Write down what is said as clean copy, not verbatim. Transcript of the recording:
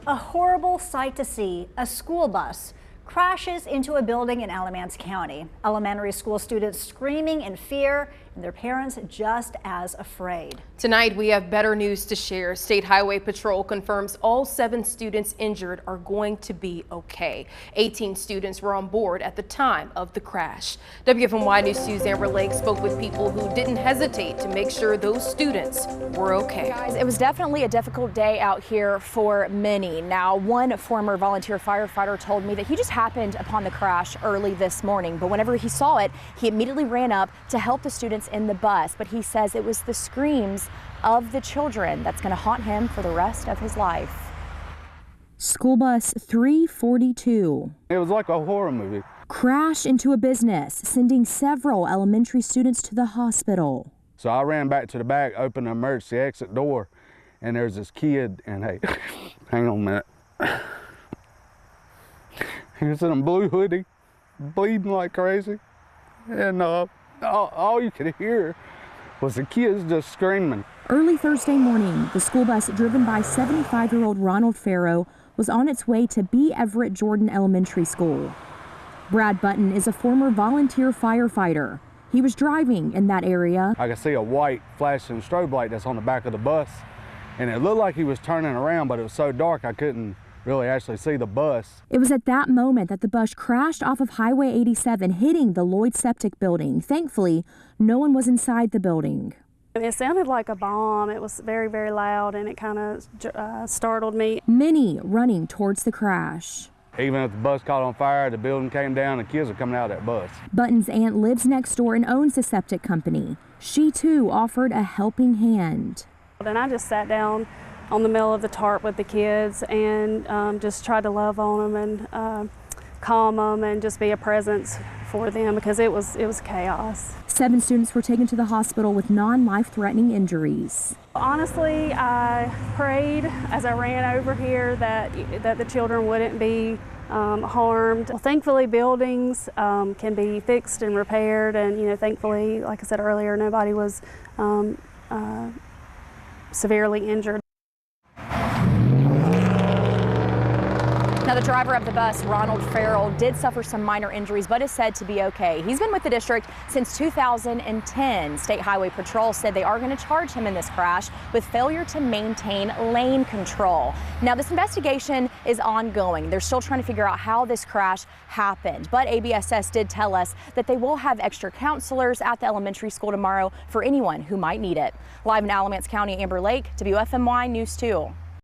A horrible sight to see. A school bus crashes into a building in Alamance County. Elementary school students screaming in fear and their parents just as afraid. Tonight we have better news to share. State Highway Patrol confirms all 7 students injured are going to be okay. 18 students were on board at the time of the crash. WFMY News 2's Everett Lake spoke with people who didn't hesitate to make sure those students were okay. Guys, it was definitely a difficult day out here for many. Now, one former volunteer firefighter told me that he just happened upon the crash early this morning, but whenever he saw it, he immediately ran up to help the students in the bus. But he says it was the screams of the children that's going to haunt him for the rest of his life. School bus 342. It was like a horror movie. Crashed into a business, sending several elementary students to the hospital. So I ran back to the back, opened the emergency exit door, and there's this kid, and hey, hang on a minute. He was in a blue hoodie, bleeding like crazy, and all you could hear was the kids just screaming. Early Thursday morning, the school bus driven by 75-year-old Ronald Farrow was on its way to Everett Jordan Elementary School. Brad Buntin is a former volunteer firefighter. He was driving in that area. I could see a white flashing strobe light that's on the back of the bus, and it looked like he was turning around, but it was so dark I couldn't really actually see the bus. It was at that moment that the bus crashed off of Highway 87, hitting the Lloyd Septic building. Thankfully, no one was inside the building. It sounded like a bomb. It was very, very loud, and it kind of startled me. Many running towards the crash. Even if the bus caught on fire, the building came down, the kids are coming out of that bus. Buntin's aunt lives next door and owns the septic company. She too offered a helping hand. And I just sat down on the middle of the tarp with the kids and just tried to love on them and calm them and just be a presence for them because it was chaos. 7 students were taken to the hospital with non-life-threatening injuries. Honestly, I prayed as I ran over here that the children wouldn't be harmed. Well, thankfully, buildings can be fixed and repaired, and thankfully, like I said earlier, nobody was severely injured. Now, the driver of the bus, Ronald Farrell, did suffer some minor injuries, but is said to be okay. He's been with the district since 2010. State Highway Patrol said they are going to charge him in this crash with failure to maintain lane control. Now, this investigation is ongoing. They're still trying to figure out how this crash happened, but ABSS did tell us that they will have extra counselors at the elementary school tomorrow for anyone who might need it. Live in Alamance County, Amber Lake, WFMY News 2.